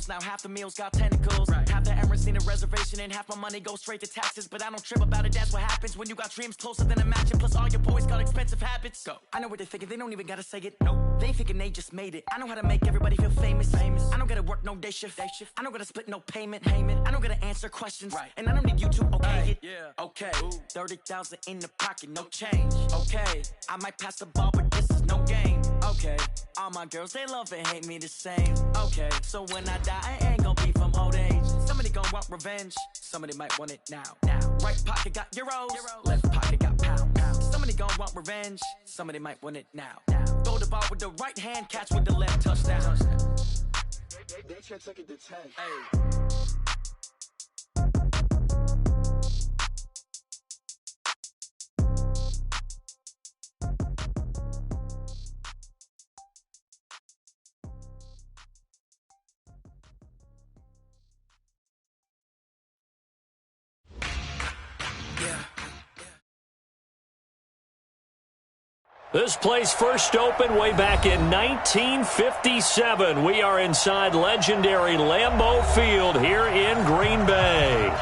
bills. Now half the meals got tentacles. Right. Half the Emirates need a reservation and half my money goes straight to taxes. But I don't trip about it, that's what happens when you got dreams closer than a mansion. Plus all your boys got expensive habits. Go. I know what they're thinking, they don't even gotta say it. Nope. They thinking they just made it. I know how to make everybody feel famous. I don't gotta work no day shift. I don't gotta split no payment. I don't gotta answer questions. Right. And I don't need you to okay it. Yeah. Okay. 30,000 in the pocket, no change. Okay. I might pass the ball, but this is no game. Okay. All my girls, they love and hate me the same. Okay. So when I die, I ain't gonna be from old age. Somebody gonna want revenge. Somebody might want it now. Right pocket got euros. Left pocket got pounds. Somebody gonna want revenge. Somebody might want it now. Throw the ball with the right hand, catch with the left, touchdown. They should take it to 10. Hey. This place first opened way back in 1957. We are inside legendary Lambeau Field here in Green Bay.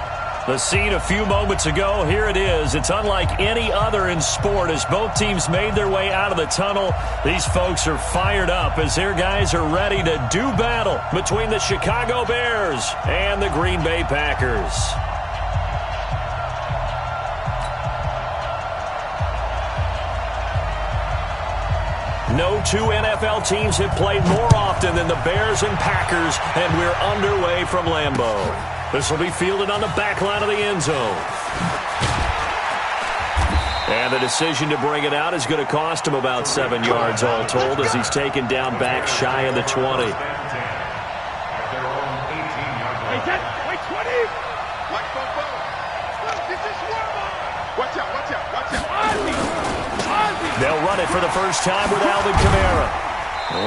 The scene a few moments ago, here it is. It's unlike any other in sport as both teams made their way out of the tunnel. These folks are fired up as their guys are ready to do battle between the Chicago Bears and the Green Bay Packers. No two NFL teams have played more often than the Bears and Packers, and we're underway from Lambeau. This will be fielded on the back line of the end zone. And the decision to bring it out is going to cost him about 7 yards all told as he's taken down back shy of the 20. They'll run it for the first time with Alvin Kamara.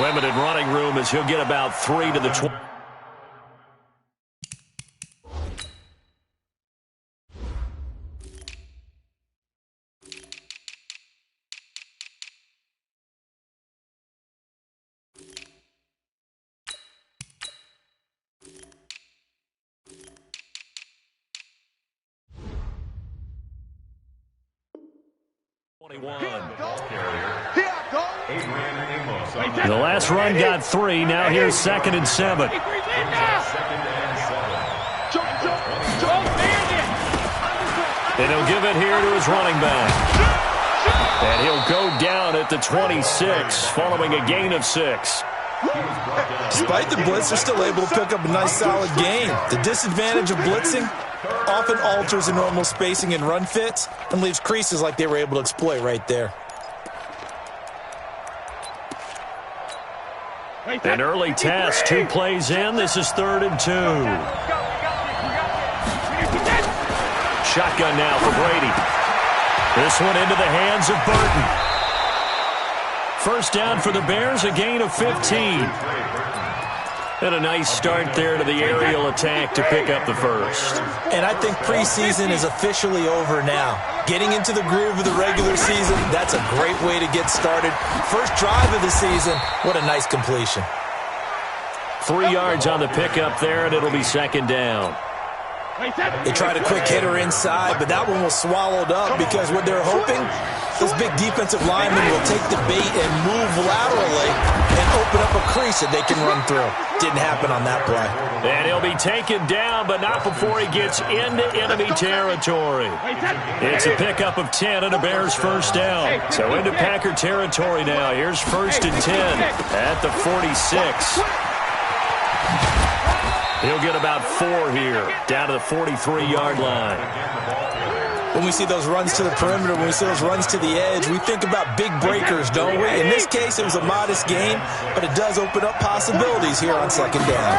Limited running room as he'll get about 3 to the 20. The last run got 3. Now here's 2nd and 7. And he'll give it here to his running back. And he'll go down at the 26 following a gain of 6. Despite the blitz, they're still able to pick up a nice solid gain. The disadvantage of blitzing often alters the normal spacing and run fits and leaves creases like they were able to exploit right there. An early test, 2 plays in. This is 3rd and 2. Shotgun now for Brady. This one into the hands of Burton. First down for the Bears, a gain of 15. And a nice start there to the aerial attack to pick up the first. And I think preseason is officially over now. Getting into the groove of the regular season, that's a great way to get started. First drive of the season, what a nice completion. 3 yards on the pickup there, and it'll be 2nd down. They tried a quick hitter inside, but that one was swallowed up because what they're hoping, this big defensive lineman will take the bait and move laterally and open up a crease that they can run through. Didn't happen on that play. And he'll be taken down, but not before he gets into enemy territory. It's a pickup of 10 and a Bears first down. So into Packer territory now. Here's 1st and 10 at the 46. He'll get about 4 here, down to the 43-yard line. When we see those runs to the perimeter, when we see those runs to the edge, we think about big breakers, don't we? In this case, it was a modest gain, but it does open up possibilities here on 2nd down.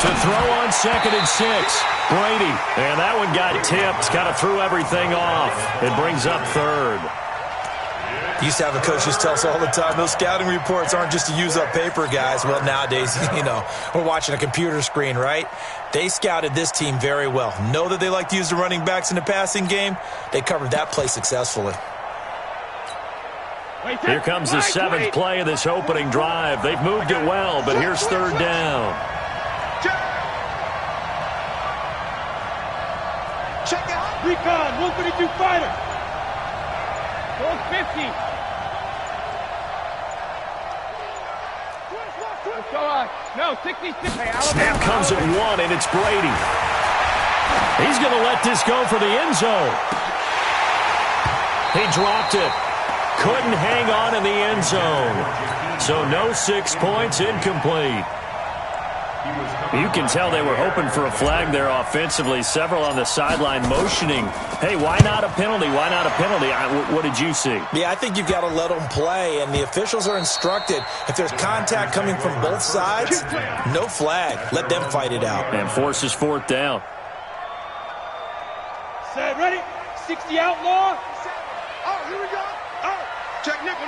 To throw on 2nd and 6, Brady. And that one got tipped, kind of threw everything off. It brings up 3rd. Used to have a coach just tell us all the time, those scouting reports aren't just to use up paper, guys. Well, nowadays, we're watching a computer screen, right? They scouted this team very well. Know that they like to use the running backs in the passing game. They covered that play successfully. Here comes the 7th play of this opening drive. They've moved it well, but here's 3rd down. Recon, 132 fighter. 450. No, 66. Snap comes at 1, and it's Brady. He's going to let this go for the end zone. He dropped it. Couldn't hang on in the end zone. So no 6 points, incomplete. You can tell they were hoping for a flag there offensively. Several on the sideline motioning, hey, why not a penalty? Why not a penalty? What did you see? Yeah, I think you've got to let them play, and the officials are instructed if there's contact coming from both sides, no flag. Let them fight it out. And forces 4th down. Set, ready? 60 outlaw. Oh, here we go. Oh, check nickel.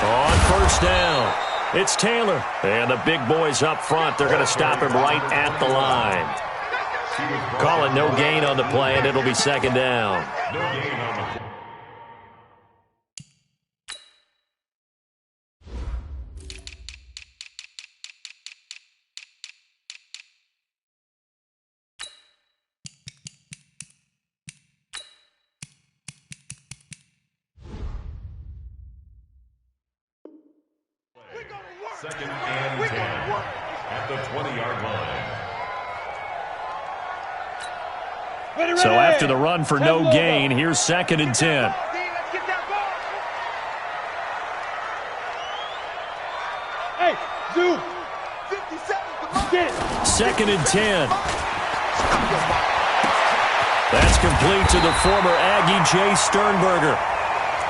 On 1st down, it's Taylor. And the big boys up front, they're going to stop him right at the line. Call it no gain on the play, and it'll be 2nd down. Second and 10 at the 20-yard line. So after the run for no gain, here's 2nd and 10. Hey, Zoo. 2nd and 10. That's complete to the former Aggie Jay Sternberger.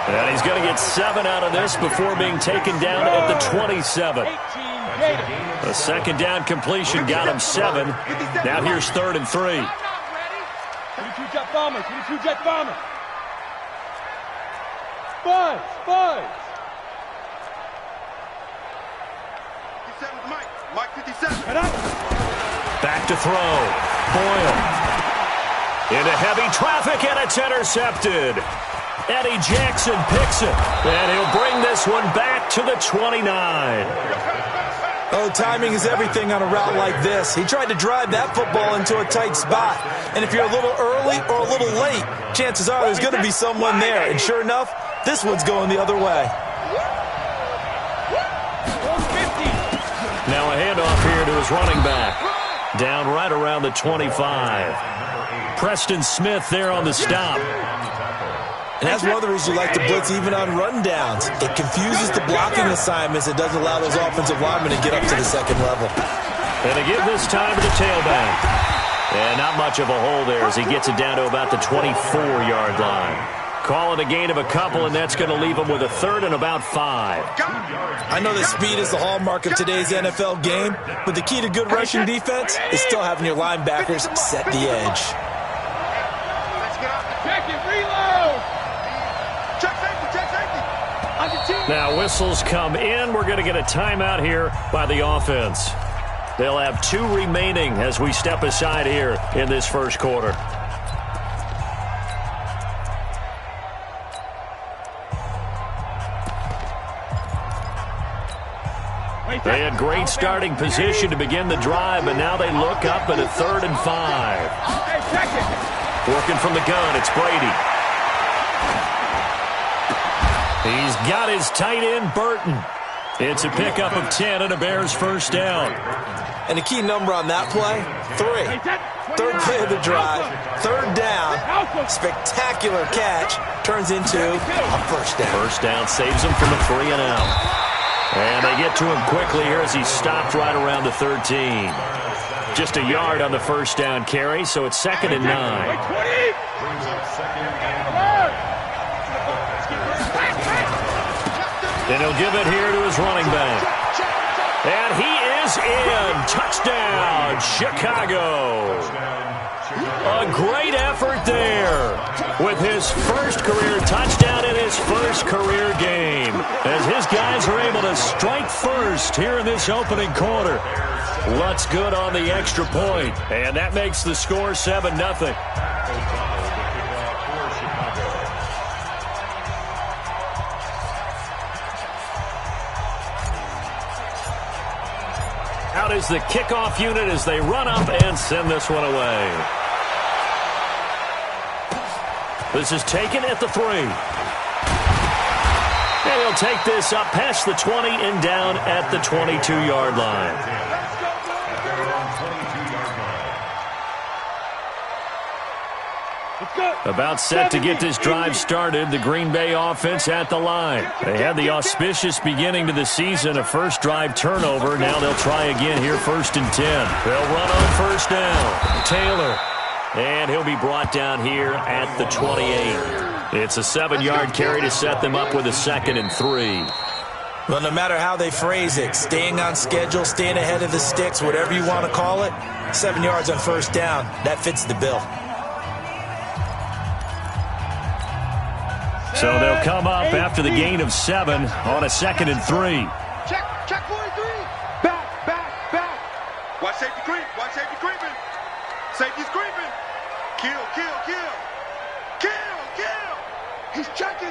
And he's going to get 7 out of this before being taken down at the 27. A 2nd down completion got him 7. Now here's 3rd and 3. 22 jet bomber. Buzz. 57 Mike 57. Back to throw. Boyle. Into heavy traffic, and it's intercepted. Eddie Jackson picks it, and he'll bring this one back to the 29. Oh, timing is everything on a route like this. He tried to drive that football into a tight spot. And if you're a little early or a little late, chances are there's going to be someone there. And sure enough, this one's going the other way. Now a handoff here to his running back. Down right around the 25. Preston Smith there on the stop. And that's one of the reasons you like to blitz even on rundowns. It confuses the blocking assignments. It doesn't allow those offensive linemen to get up to the 2nd level. And to give this time to the tailback. And not much of a hole there as he gets it down to about the 24-yard line. Call it a gain of a couple, and that's going to leave him with a 3rd and about 5. I know that speed is the hallmark of today's NFL game, but the key to good rushing defense is still having your linebackers set the edge. Check it, reload. Now whistles come in. We're going to get a timeout here by the offense. They'll have 2 remaining as we step aside here in this first quarter. They had great starting position to begin the drive, but now they look up at a 3rd and 5. Working from the gun, it's Brady. He's got his tight end, Burton. It's a pickup of 10 and a Bears 1st down. And a key number on that play, 3. 3rd play of the drive, 3rd down, spectacular catch, turns into a 1st down. 1st down saves him from a 3 and out. And they get to him quickly here as he stopped right around the 13. Just a yard on the 1st down carry, so it's 2nd and 9. And he'll give it here to his running back. And he is in. Touchdown, Chicago. A great effort there with his first career touchdown in his first career game. As his guys are able to strike first here in this opening quarter. What's good on the extra point? And that makes the score 7-0. Out is the kickoff unit as they run up and send this one away. This is taken at the 3. And he'll take this up past the 20 and down at the 22-yard line. About set to get this drive started, the Green Bay offense at the line. They had the auspicious beginning to the season, a first drive turnover. Now they'll try again here, 1st and 10. They'll run on first down. Taylor. And he'll be brought down here at the 28. It's a 7-yard carry to set them up with a 2nd and 3. Well, no matter how they phrase it, staying on schedule, staying ahead of the sticks, whatever you want to call it, 7 yards on first down, that fits the bill. So they'll come up after the gain of 7 on a 2nd and 3. Check 43. Back. Watch safety creeping. Safety's creeping. Kill. He's checking.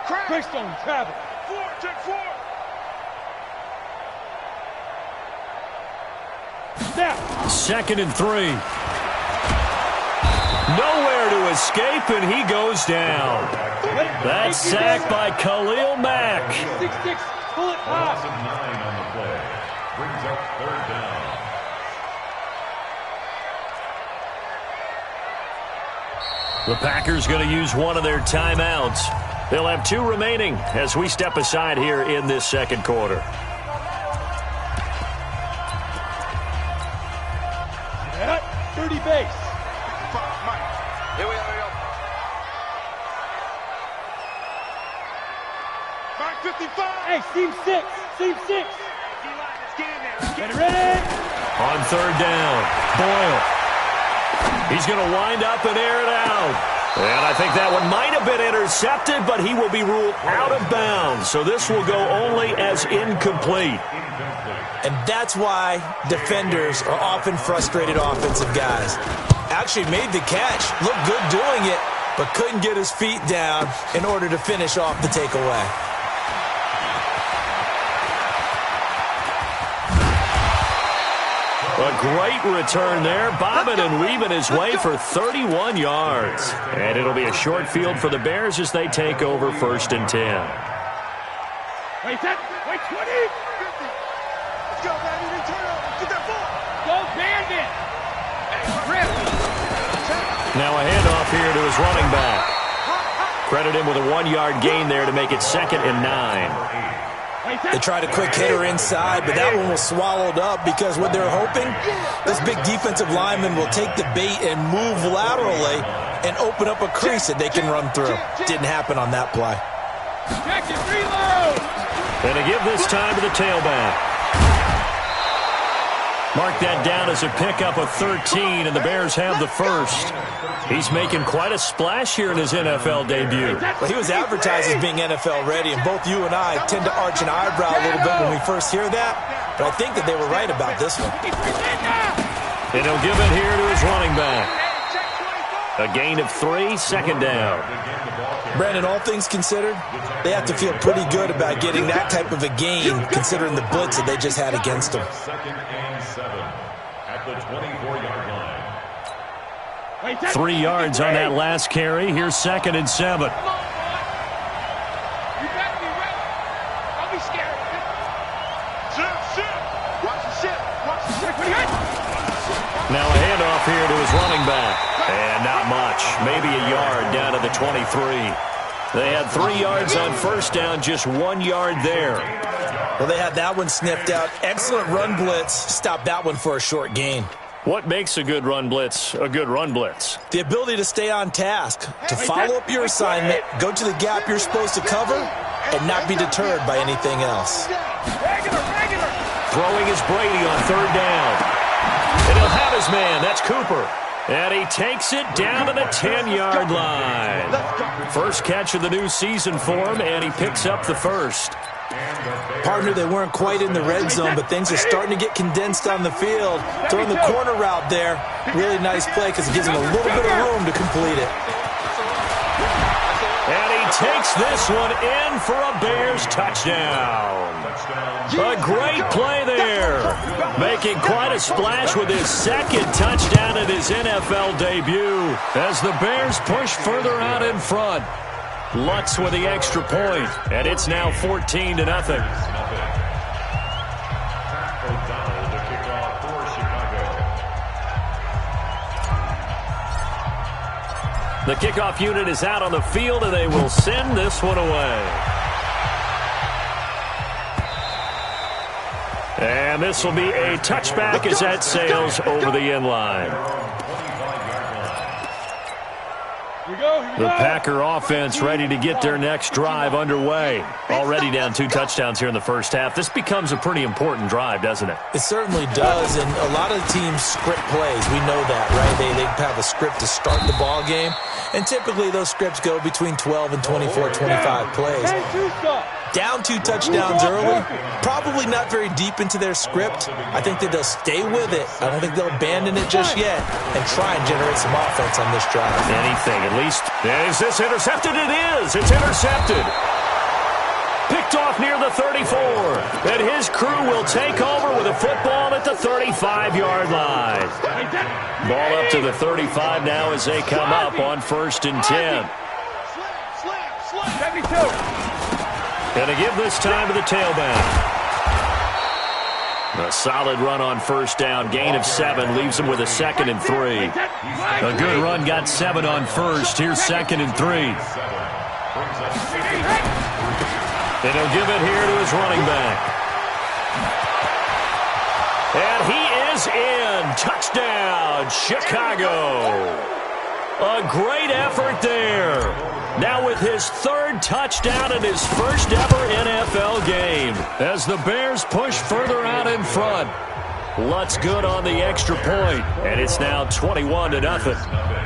Crack. Greystone travel. 4, check 4. Snap. 2nd and 3. Nowhere to escape, and he goes down. That's sacked by Khalil Mack. 6-6, pull it high. 9 on the play. Brings up 3rd down. The Packers going to use one of their timeouts. They'll have 2 remaining as we step aside here in this 2nd quarter. Yeah, 30 base. Here we are. Mark 55. Hey, seam 6. Ready? On 3rd down, Boyle. He's going to wind up and air it out. And I think that one might have been intercepted, but he will be ruled out of bounds. So this will go only as incomplete. And that's why defenders are often frustrated offensive guys. Actually made the catch, looked good doing it, but couldn't get his feet down in order to finish off the takeaway. A great return there, bobbing and weaving his way for 31 yards. And it'll be a short field for the Bears as they take over 1st and 10. Wait 20. Let's go, baby. Turn up. Get that ball. Go, Bandit. Rip. Now a handoff here to his running back. Credit him with a 1-yard gain there to make it 2nd and 9. They tried a quick hitter inside, but that one was swallowed up because what they're hoping, this big defensive lineman will take the bait and move laterally and open up a crease that they can run through. Didn't happen on that play. Jackson, reload. And to give this time to the tailback. Mark that down as a pickup of 13, and the Bears have the first. He's making quite a splash here in his NFL debut. Well, he was advertised as being NFL ready, and both you and I tend to arch an eyebrow a little bit when we first hear that, but I think that they were right about this one. And he'll give it here to his running back. A gain of 3, 2nd down. Brandon, all things considered, they have to feel pretty good about getting that type of a gain, considering the blitz that they just had against them. 2nd and 7 at the 24-yard line. 3 yards on that last carry. Here's 2nd and 7. You better be ready. Don't be scared. Shit. Watch the shit. Now a handoff here to his running back. And not much. Maybe a yard down to the 23. They had 3 yards on first down, just 1 yard there. Well, they had that one sniffed out. Excellent run blitz. Stopped that one for a short gain. What makes a good run blitz a good run blitz? The ability to stay on task, to follow up your assignment, go to the gap you're supposed to cover, and not be deterred by anything else. Throwing is Brady on 3rd down. And he'll have his man. That's Cooper. And he takes it down to the 10-yard line. First catch of the new season for him, and he picks up the first. Partner, they weren't quite in the red zone, but things are starting to get condensed on the field. Throwing the corner route there, really nice play because it gives him a little bit of room to complete it. And he takes this one in for a Bears touchdown. A great play there. Making quite a splash with his second touchdown in his NFL debut as the Bears push further out in front. Lutz with the extra point, and it's now 14-0. The kickoff unit is out on the field, and they will send this one away. And this will be a touchback as that sails over the end line. The Packer offense ready to get their next drive underway. Already down 2 touchdowns here in the first half. This becomes a pretty important drive, doesn't it? It certainly does, and a lot of the teams script plays. We know that, right? They have a script to start the ball game, and typically those scripts go between 12 and 24, 25 plays. Down 2 touchdowns early, probably not very deep into their script. I think that they'll stay with it. I don't think they'll abandon it just yet and try and generate some offense on this drive. Anything, at least. Is this intercepted? It is. It's intercepted. Picked off near the 34. And his crew will take over with a football at the 35-yard line. Ball up to the 35 now as they come up on 1st and 10. 72. Going to give this time to the tailback. A solid run on 1st down. Gain of 7 leaves him with a 2nd and 3. A good run got 7 on 1st. Here's 2nd and 3. And he'll give it here to his running back. And he is in. Touchdown, Chicago. A great effort there. Now with his 3rd touchdown in his first ever NFL game. As the Bears push further out in front. Lutz good on the extra point. And it's now 21-0.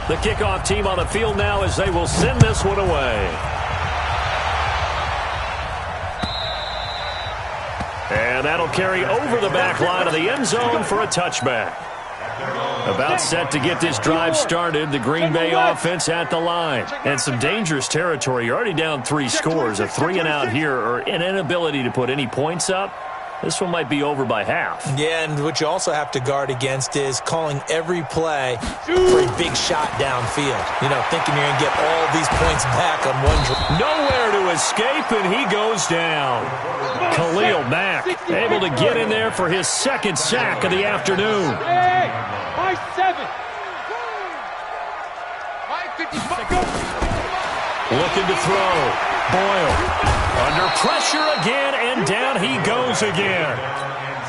The kickoff team on the field now as they will send this one away. And that'll carry over the back line of the end zone for a touchback. About set to get this drive started, the Green Bay offense at the line. And some dangerous territory. You're already down 3 scores. A 3-and-out here or an inability to put any points up. This one might be over by half. Yeah, and what you also have to guard against is calling every play for a big shot downfield. You know, thinking you're going to get all these points back on one drive. Nowhere to escape, and he goes down. Khalil Mack able to get in there for his 2nd sack of the afternoon. By 7. Looking to throw. Boyle under pressure again, and down he goes again.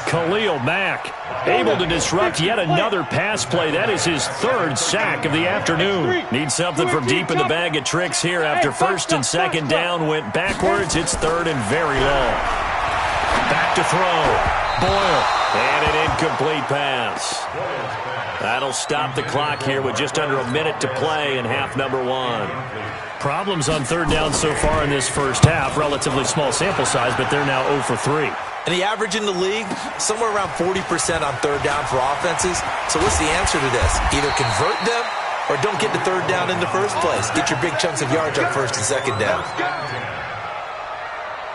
Khalil Mack able to disrupt yet another pass play. That is his 3rd sack of the afternoon. Needs something from deep in the bag of tricks here after 1st and 2nd down went backwards. It's 3rd and very long. Back to throw. Boyle. And an incomplete pass. That'll stop the clock here with just under a minute to play in half number 1. Problems on 3rd down so far in this first half. Relatively small sample size, but they're now 0 for 3. And the average in the league, somewhere around 40% on 3rd down for offenses. So what's the answer to this? Either convert them or don't get to 3rd down in the first place. Get your big chunks of yards on 1st and 2nd down.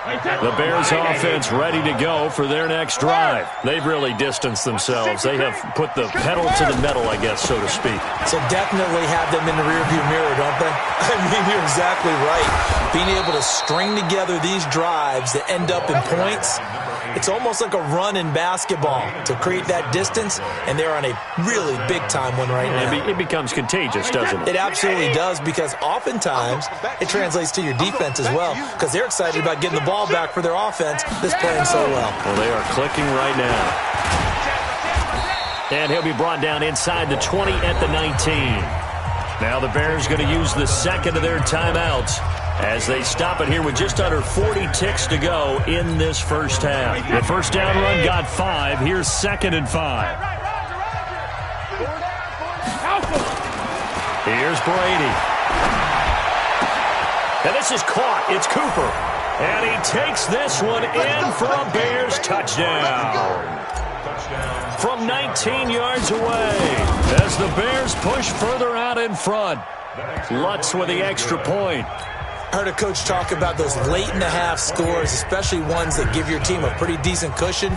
The Bears offense ready to go for their next drive. They've really distanced themselves. They have put the pedal to the metal, I guess, so to speak. So definitely have them in the rearview mirror, don't they? I mean, you're exactly right. Being able to string together these drives that end up in points, it's almost like a run in basketball to create that distance, and they're on a really big-time one right now. It becomes contagious, doesn't it? It absolutely does, because oftentimes it translates to your defense as well, because they're excited about getting the ball back for their offense that's playing so well. Well, they are clicking right now. And he'll be brought down inside the 20 at the 19. Now the Bears going to use the 2nd of their timeouts as they stop it here with just under 40 ticks to go in this first half. The 1st down run got 5. Here's 2nd and 5. Here's Brady. And this is caught. It's Cooper. And he takes this one in for a Bears touchdown. From 19 yards away as the Bears push further out in front. Lutz with the extra point. Heard a coach talk about those late-in-the-half scores, especially ones that give your team a pretty decent cushion.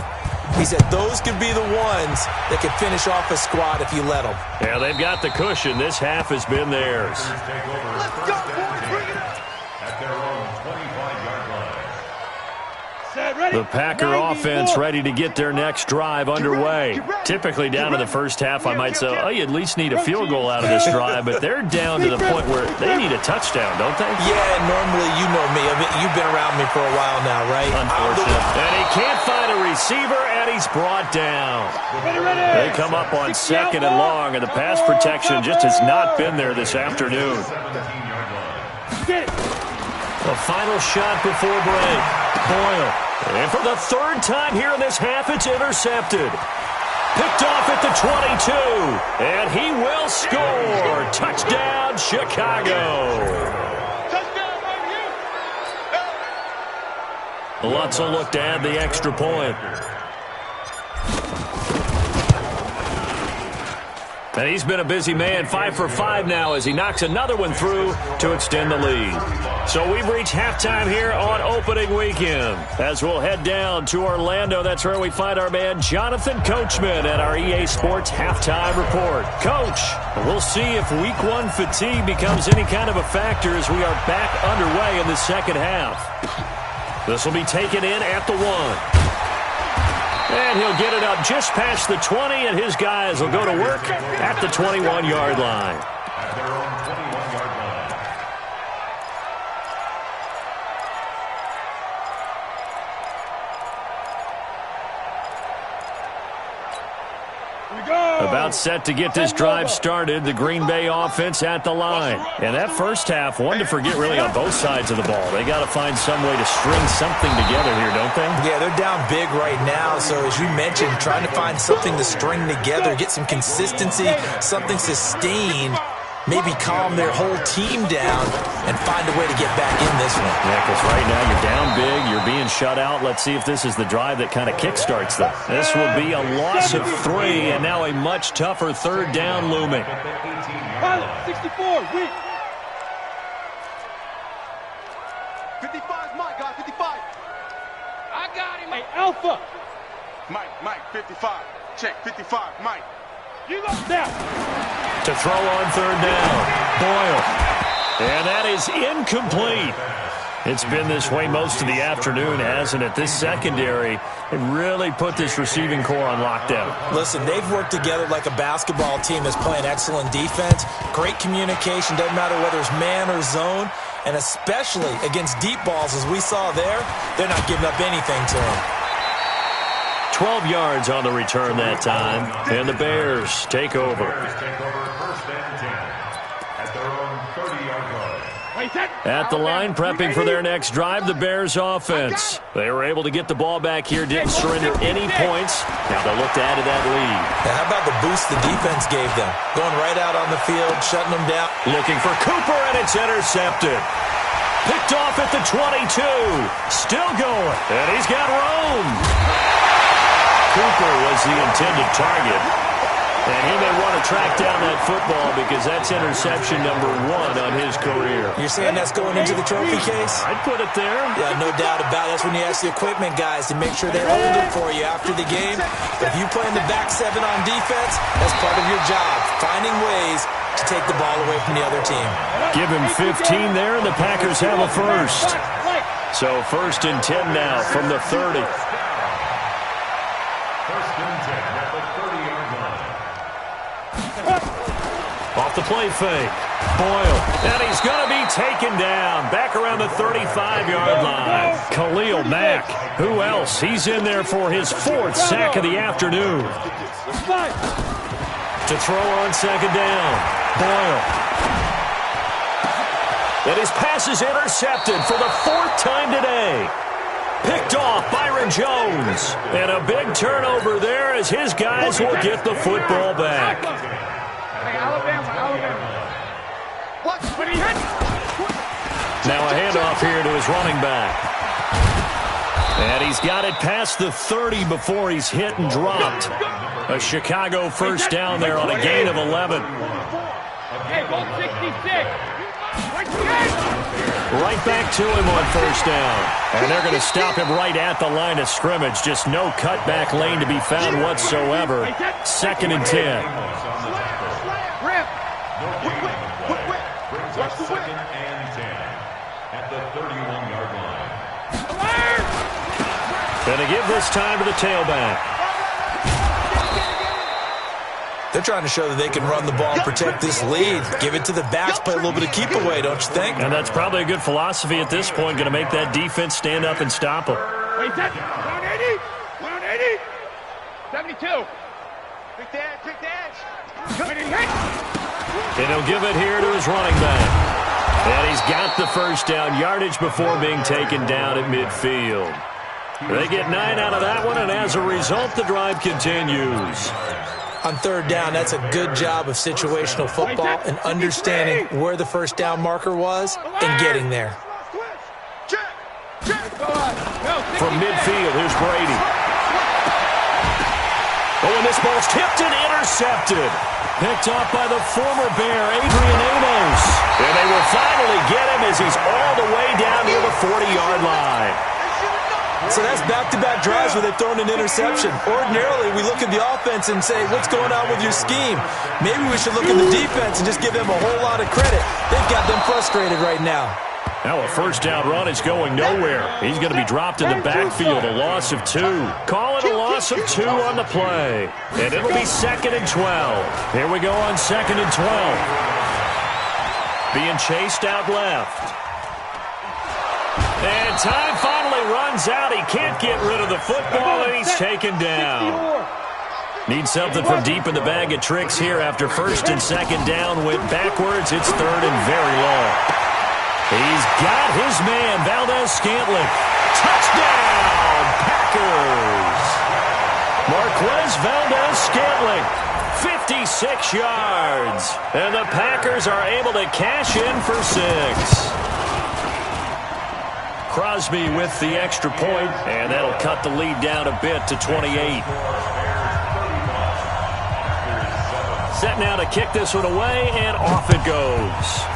He said those could be the ones that could finish off a squad if you let them. Yeah, they've got the cushion. This half has been theirs. Let's go, boys. Bring it up. At their own 25-yard line. The Packer offense ready to get their next drive underway. Typically down in the first half, I might say, oh, you at least need a field goal out of this drive, but they're down to the point where they need a touchdown, don't they? Yeah, normally, you know me. You've been around me for a while now, right? Unfortunate. And he can't find a receiver, and he's brought down. They come up on 2nd and long, and the pass protection just has not been there this afternoon. The final shot before break. Boyle. And for the 3rd time here in this half, it's intercepted. Picked off at the 22. And he will score. Touchdown, Chicago. Touchdown, right here. Lutz will look to add the extra point. And he's been a busy man, 5 for 5 now as he knocks another one through to extend the lead. So we've reached halftime here on opening weekend. As we'll head down to Orlando, that's where we find our man Jonathan Coachman at our EA Sports Halftime Report. Coach, we'll see if Week 1 fatigue becomes any kind of a factor as we are back underway in the second half. This will be taken in at the 1. And he'll get it up just past the 20, and his guys will go to work at the 21-yard line. At their own 21-yard line. About set to get this drive started, the Green Bay offense at the line. And that first half, one to forget really on both sides of the ball. They got to find some way to string something together here, don't they? Yeah, they're down big right now, so as you mentioned, trying to find something to string together, get some consistency, something sustained, maybe calm their whole team down and find a way to get back in this one. Yeah, because right now you're down big, you're being shut out. Let's see if this is the drive that kind of kickstarts them. This will be a loss of 3, and now a much tougher 3rd down looming. 64, weak. 55's Mike, guys, 55. I got him. Hey, Alpha. Mike, 55. Check, 55, Mike. You go now. To throw on 3rd down, Boyle. And that is incomplete. It's been this way most of the afternoon, hasn't it? This secondary, it really put this receiving core on lockdown. Listen, they've worked together like a basketball team that's playing excellent defense. Great communication, doesn't matter whether it's man or zone. And especially against deep balls, as we saw there, they're not giving up anything to them. 12 yards on the return that time, and the Bears take over. Bears take over 1st and 10 at their own 30-yard line. At the line, prepping for their next drive, the Bears offense. They were able to get the ball back here, didn't surrender any points. Now they'll look to add to that lead. Now, how about the boost the defense gave them? Going right out on the field, shutting them down. Looking for Cooper, and it's intercepted. Picked off at the 22. Still going, and he's got room. Cooper was the intended target, and he may want to track down that football because that's interception number 1 on his career. You're saying that's going into the trophy case? I'd put it there. Yeah, no doubt about it. That's when you ask the equipment guys to make sure they hold it for you after the game. But if you play in the back 7 on defense, that's part of your job, finding ways to take the ball away from the other team. Give him 15 there, and the Packers have a first. So 1st and 10 now from the 30. 1st and 10 at the 30-yard line. Off the play fake. Boyle. And he's going to be taken down. Back around the 35-yard line. Khalil Mack. Who else? He's in there for his 4th sack of the afternoon. To throw on 2nd down. Boyle. And his pass is intercepted for the 4th time today. Picked off Byron Jones. And a big turnover there as his guys will get the football back. Now a handoff here to his running back. And he's got it past the 30 before he's hit and dropped. A Chicago first down there on a gain of 11. Hey, go 66. Right back to him on first down. And they're going to stop him right at the line of scrimmage. Just no cutback lane to be found whatsoever. 2nd and 10. Brings us 2nd and 10 at the 31-yard line. Going to give this time to the tailback. They're trying to show that they can run the ball and protect this lead. Give it to the backs, play a little bit of keep away, don't you think? And that's probably a good philosophy at this point, going to make that defense stand up and stop them. Wait, that's 180. 180. 72. Big dash, big dash. And he'll give it here to his running back. And he's got the first down yardage before being taken down at midfield. They get 9 out of that one, and as a result, the drive continues. On 3rd down, that's a good job of situational football and understanding where the first down marker was and getting there. From midfield, here's Brady. Oh, and this ball's tipped and intercepted. Picked off by the former Bear, Adrian Amos. And they will finally get him as he's all the way down near the 40-yard line. So that's back-to-back drives where they've thrown an interception. Ordinarily, we look at the offense and say, what's going on with your scheme? Maybe we should look at the defense and just give them a whole lot of credit. They've got them frustrated right now. Now a first down run is going nowhere. He's going to be dropped in the backfield, a loss of 2. Call it a loss of 2 on the play. And it'll be 2nd and 12. Here we go on 2nd and 12. Being chased out left. And time finally runs out. He can't get rid of the football, and he's taken down. Need something from deep in the bag of tricks here after 1st and 2nd down. Went backwards. It's 3rd and very long. He's got his man, Valdez-Scantling. Touchdown, Packers. Marquez Valdez-Scantling, 56 yards. And the Packers are able to cash in for 6. Crosby with the extra point, and that'll cut the lead down a bit to 28. Set now to kick this one away, and off it goes.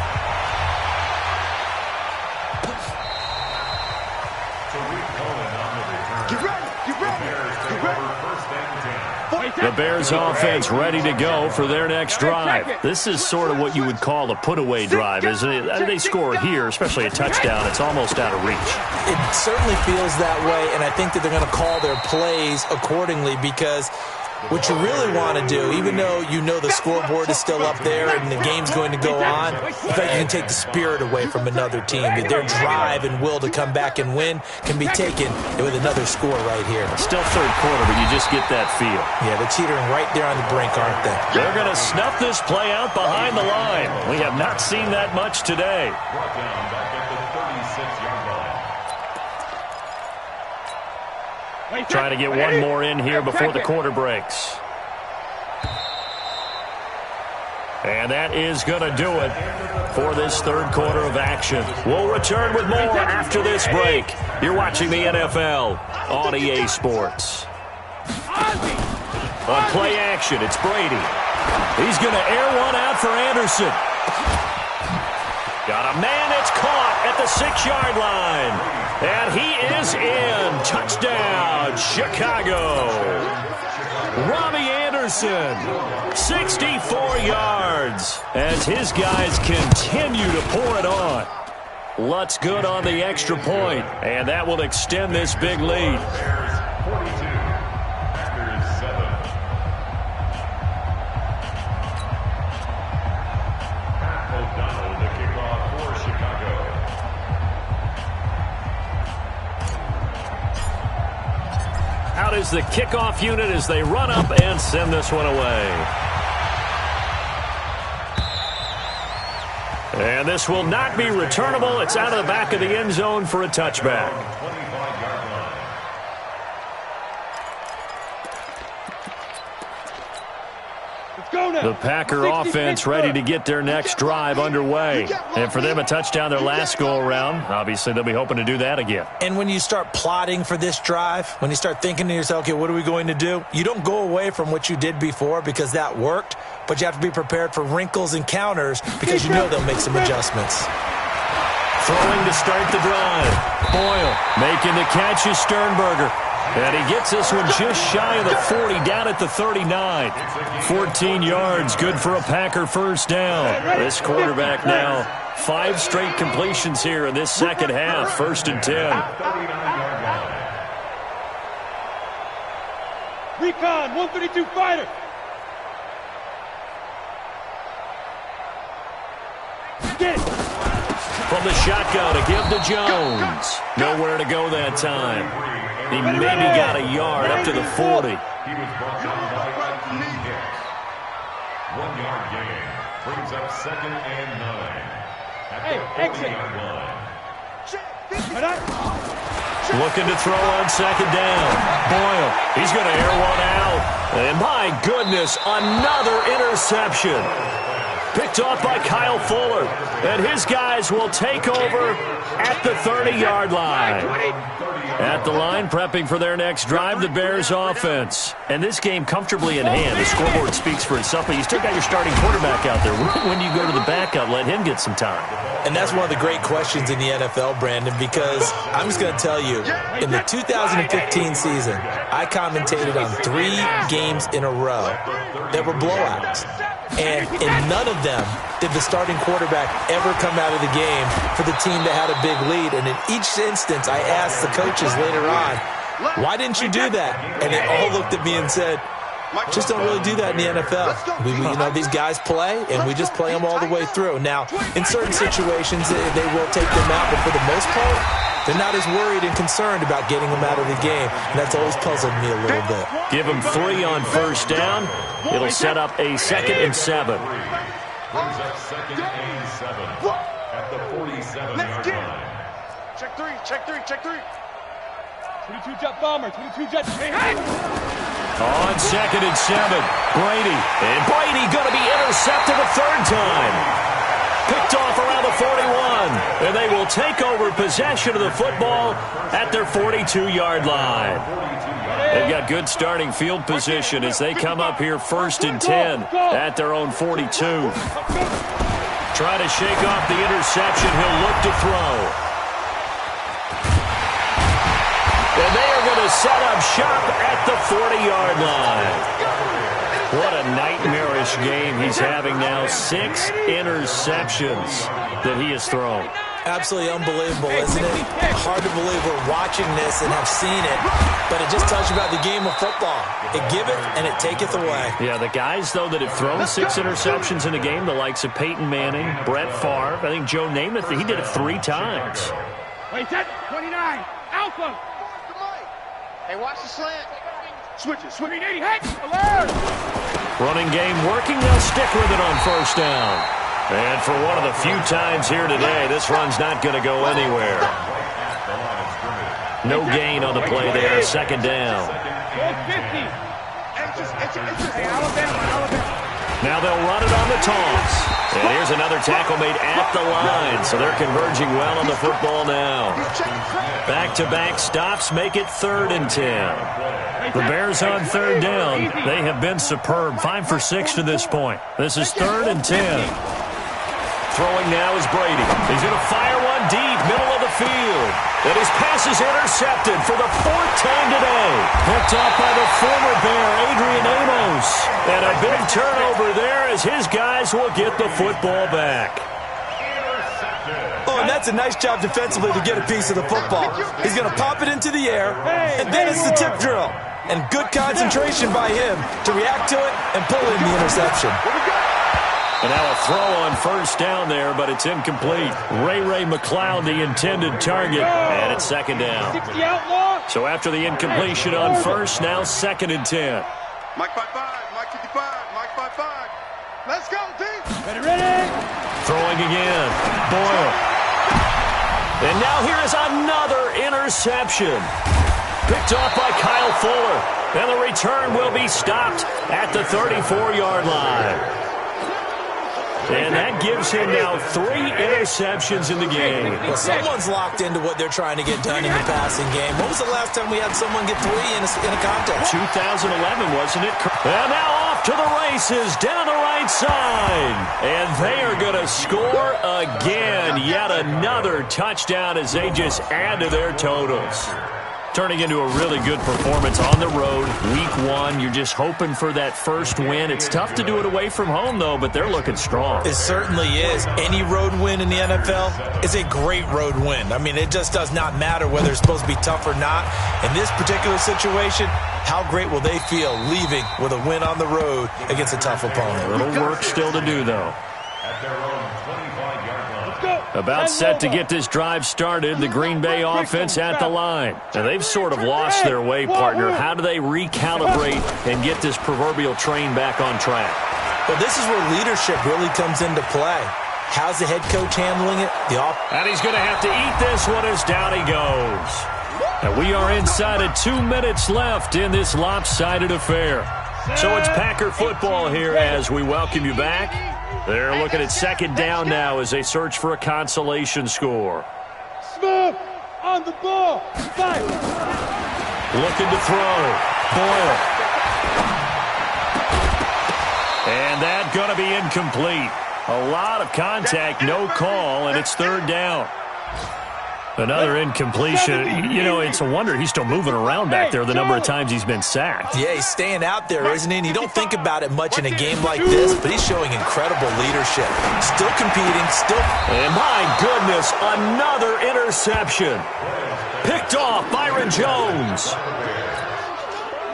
The Bears offense ready to go for their next drive. This is sort of what you would call a put-away drive, isn't it? They score here, especially a touchdown. It's almost out of reach. It certainly feels that way, and I think that they're going to call their plays accordingly because what you really want to do, even though you know the scoreboard is still up there and the game's going to go on, in fact, you can take the spirit away from another team. Their drive and will to come back and win can be taken with another score right here. Still 3rd quarter, but you just get that feel. Yeah, they're teetering right there on the brink, aren't they? They're going to snuff this play out behind the line. We have not seen that much today. Brought down back at the 36-yard line. Trying to get one more in here before the quarter breaks. And that is going to do it for this 3rd quarter of action. We'll return with more after this break. You're watching the NFL on EA Sports. On play action, it's Brady. He's going to air one out for Anderson. Got a man that's caught at the 6-yard line. And he is in. Touchdown, Chicago. Robbie Anderson, 64 yards, as his guys continue to pour it on. Lutz good on the extra point, and that will extend this big lead. Out is the kickoff unit as they run up and send this one away. And this will not be returnable. It's out of the back of the end zone for a touchback. Let's go now. The Packer offense ready to get their next drive underway. And for them, a touchdown their last go-around. Obviously, they'll be hoping to do that again. And when you start plotting for this drive, when you start thinking to yourself, okay, what are we going to do? You don't go away from what you did before because that worked, but you have to be prepared for wrinkles and counters because you know they'll make some adjustments. Throwing to start the drive. Boyle making the catch is Sternberger. And he gets this one just shy of the 40, down at the 39. 14 yards, good for a Packer first down. This quarterback now, 5 straight completions here in this second half, 1st and 10. Recon, 132 fighter. Get it. From the shotgun to give to Jones. Nowhere to go that time. He maybe got a yard up to the 40. He was brought down by 2 hits. 1 yard gain brings up 2nd and 9 at the 40-yard line. Looking to throw on 2nd down. Boyle, he's going to air one out. And my goodness, another interception. Picked off by Kyle Fuller. And his guys will take over at the 30-yard line. At the line, prepping for their next drive, the Bears offense. And this game comfortably in hand. The scoreboard speaks for itself, but you still got your starting quarterback out there. When you go to the backup, let him get some time. And that's one of the great questions in the NFL, Brandon, because I'm just going to tell you, in the 2015 season, I commentated on 3 games in a row that were blowouts. And in none of them did the starting quarterback ever come out of the game for the team that had a big lead. And in each instance, I asked the coaches later on, why didn't you do that? And they all looked at me and said, just don't really do that in the NFL. These guys play, and we just play them all the way through. Now, in certain situations, they will take them out, but for the most part, they're not as worried and concerned about getting them out of the game. And that's always puzzled me a little bit. Give them 3 on first down. It'll set up a 2nd and 7. Brings up 2nd and 7 at the 47-yard line. Check 3, check 3, check 3. 22 jet bomber, 22 jet. Hey, hey! On 2nd and 7, Brady. And Brady going to be intercepted a 3rd time. Picked off around the 41. And they will take over possession of the football at their 42-yard line. They've got good starting field position as they come up here 1st and 10 at their own 42. Try to shake off the interception. He'll look to throw. And they are going to set up shop at the 40-yard line. What a nightmarish game he's having now. 6 interceptions that he has thrown. Absolutely unbelievable, isn't it? Hard to believe we're watching this and have seen it, but it just tells you about the game of football. It giveth and it taketh away. Yeah, the guys, though, that have thrown 6 interceptions in a game, the likes of Peyton Manning, Brett Favre, I think Joe Namath, he did it 3 times. Wait, set, 29, Alpha. Hey, watch the slant. Switch it, swimming 80, hey, alert. Running game working, they'll stick with it on first down. And for one of the few times here today, this run's not going to go anywhere. No gain on the play there, 2nd down. 50. Hey, Alabama. Now they'll run it on the toss. And here's another tackle made at the line, so they're converging well on the football now. Back-to-back stops make it 3rd and 10. The Bears on 3rd down. They have been superb, 5 for 6 to this point. This is 3rd and 10. Throwing now is Brady. He's going to fire one deep, middle of the field. And his pass is intercepted for the 4th time today. Picked off by the former Bear, Adrian Amos. And a big turnover there as his guys will get the football back. Oh, and that's a nice job defensively to get a piece of the football. He's going to pop it into the air, and then it's the tip drill. And good concentration by him to react to it and pull in the interception. And now a throw on first down there, but it's incomplete. Ray McLeod, the intended target, and it's 2nd down. So after the incompletion on first, now 2nd and 10. Mike 5-5, Mike 55, Mike 5-5. Let's go, D. Ready. Throwing again. Boyle. And now here is another interception. Picked off by Kyle Fuller. And the return will be stopped at the 34-yard line. And that gives him now 3 interceptions in the game. Well, someone's locked into what they're trying to get done in the passing game. When was the last time we had someone get 3 in a contest? 2011, wasn't it? And now off to the races down the right side. And they are going to score again. Yet another touchdown as they just add to their totals. Turning into a really good performance on the road. Week 1, you're just hoping for that first win. It's tough to do it away from home, though, but they're looking strong. It certainly is. Any road win in the NFL is a great road win. I mean, it just does not matter whether it's supposed to be tough or not. In this particular situation, how great will they feel leaving with a win on the road against a tough opponent? A little work still to do, though. At their own 25-yard line. About set to get this drive started, the Green Bay offense at the line. Now, they've sort of lost their way, partner. How do they recalibrate and get this proverbial train back on track? Well, this is where leadership really comes into play. How's the head coach handling it? And he's going to have to eat this one as down he goes. And we are inside of 2 minutes left in this lopsided affair. So it's Packer football here as we welcome you back. They're looking at second down now as they search for a consolation score. Smith on the ball. 5. Looking to throw. Boyle. And that's going to be incomplete. A lot of contact, no call, and it's third down. Another incompletion. You know, it's a wonder he's still moving around back there the number of times he's been sacked. Yeah, he's staying out there, isn't he? And you don't think about it much in a game like this, but he's showing incredible leadership. Still competing, still... And my goodness, another interception. Picked off Byron Jones.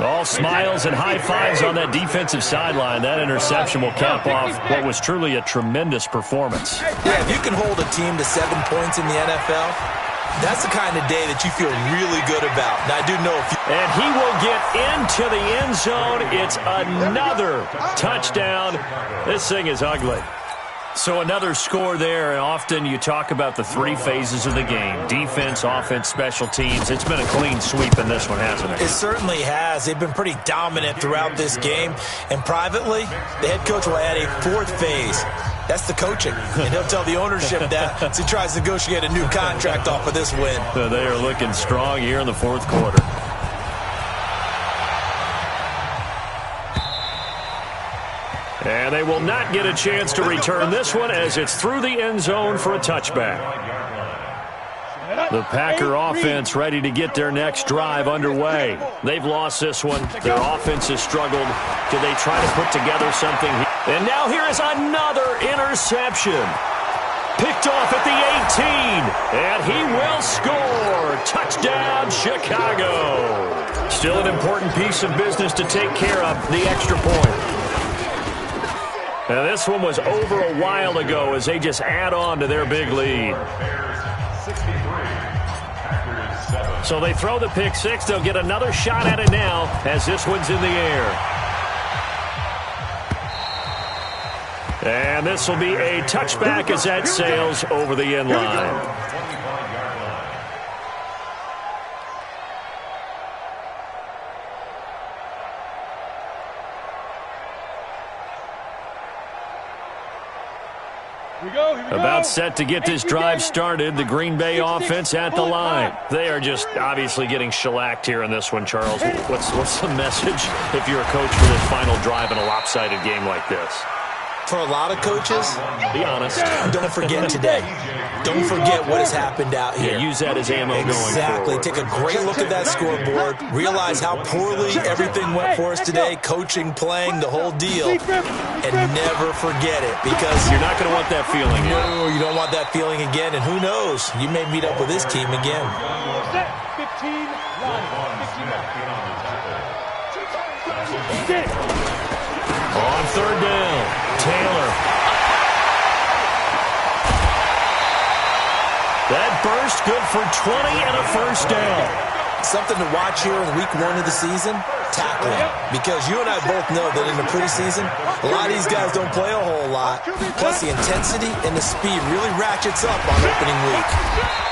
All smiles and high fives on that defensive sideline. That interception will cap off what was truly a tremendous performance. Yeah, if you can hold a team to 7 points in the NFL... that's the kind of day that you feel really good about. Now, I do know if you... And he will get into the end zone. It's another touchdown. This thing is ugly. So another score there, and often you talk about the 3 phases of the game. Defense, offense, special teams. It's been a clean sweep in this one, hasn't it? It certainly has. They've been pretty dominant throughout this game. And privately, the head coach will add a 4th phase. That's the coaching. And he'll tell the ownership that as he tries to negotiate a new contract off of this win. So they are looking strong here in the 4th quarter. And they will not get a chance to return this one as it's through the end zone for a touchback. The Packer offense ready to get their next drive underway. They've lost this one. Their offense has struggled. Do they try to put together something? And now here is another interception. Picked off at the 18. And he will score. Touchdown, Chicago. Still an important piece of business to take care of, the extra point. Now, this one was over a while ago as they just add on to their big lead. So they throw the pick 6. They'll get another shot at it now as this one's in the air. And this will be a touchback as that sails over the end line. About set to get this drive started, the Green Bay offense at the line. They are just obviously getting shellacked here in this one, Charles. What's the message if you're a coach for this final drive in a lopsided game like this? For a lot of coaches, be honest. Don't forget today. Don't forget what has happened out here. Yeah, use that as ammo going forward. Exactly. Take a great look at that scoreboard. Realize how poorly everything went for us today. Coaching, playing, the whole deal. And never forget it because... you're not going to want that feeling. No, you don't want that feeling again. And who knows? You may meet up with this team again. Set, 15, line, 15. On third down, Taylor. That burst good for 20 and a first down. Something to watch here in week 1 of the season. tackling. Because you and I both know that in the preseason, a lot of these guys don't play a whole lot. Plus, the intensity and the speed really ratchets up on opening week.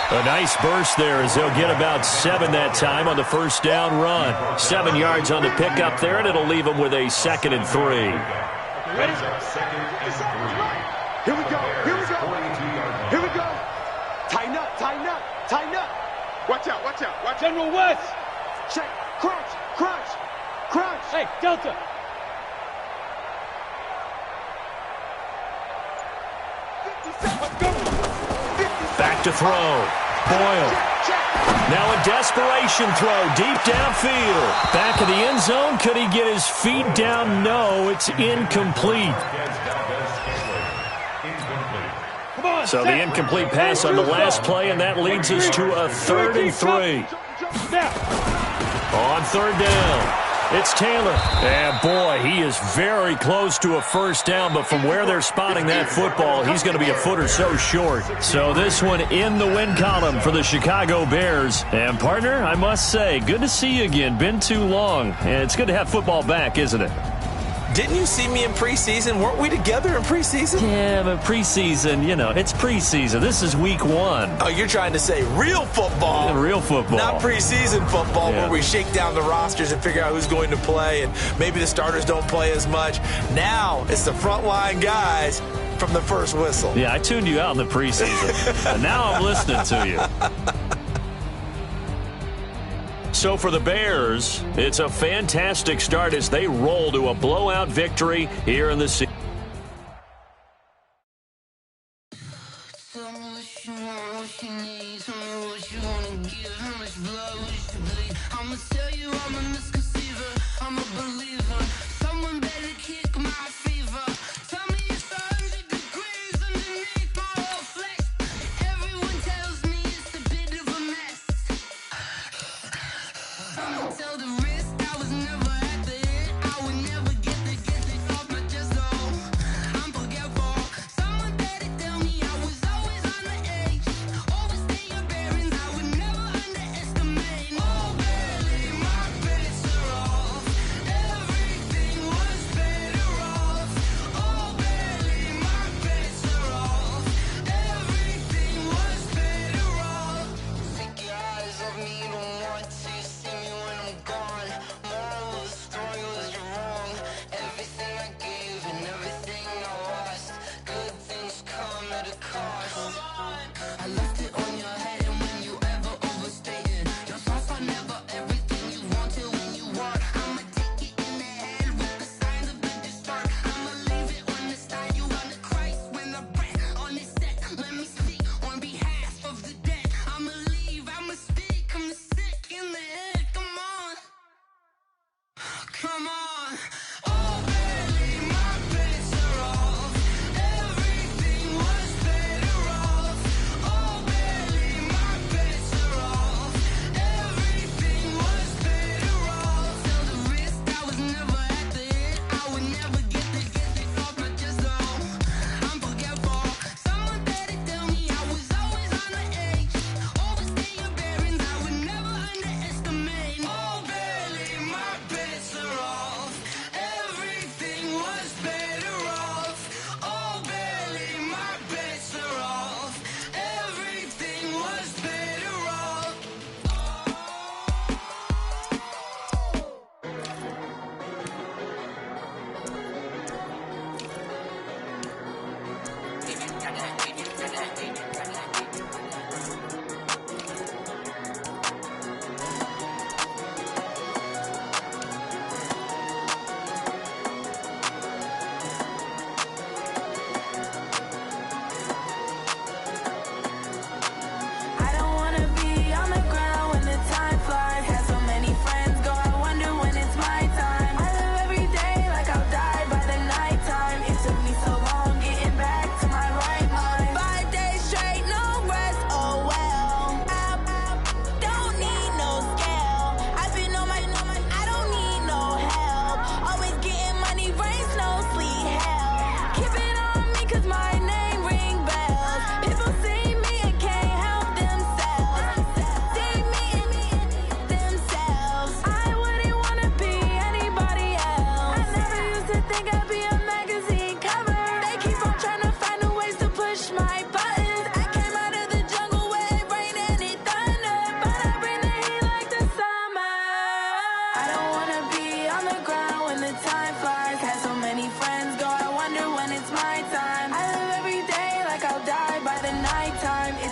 A nice burst there as they'll get about 7 that time on the first down run. 7 yards on the pickup there, and it'll leave them with a 2nd and 3. Ready? 2nd and 3. Here we go. Here we go. Here we go. Tighten up. Tighten up. Tighten up. Watch out. Watch out. Watch out. General West. Check. Crunch. Crunch. Crunch. Hey, Delta. Let's go. Back to throw. Boyle. Now a desperation throw deep downfield. Back of the end zone. Could he get his feet down? No, it's incomplete. So the incomplete pass on the last play, and that leads us to a 3rd and 3. On 3rd down, it's Taylor. And boy, he is very close to a first down, but from where they're spotting that football, he's going to be a foot or so short. So this one in the win column for the Chicago Bears. And partner, I must say, good to see you again. Been too long. And it's good to have football back, isn't it? Didn't you see me in preseason? Weren't we together in preseason? Yeah, but preseason, you know, it's preseason. This is week 1. Oh, you're trying to say real football. Yeah, real football. Not preseason football Yeah. where we shake down the rosters and figure out who's going to play, and maybe the starters don't play as much. Now it's the frontline guys from the first whistle. Yeah, I tuned you out in the preseason. And now I'm listening to you. So for the Bears, it's a fantastic start as they roll to a blowout victory here in the season.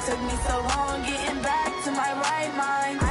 Took me so long getting back to my right mind.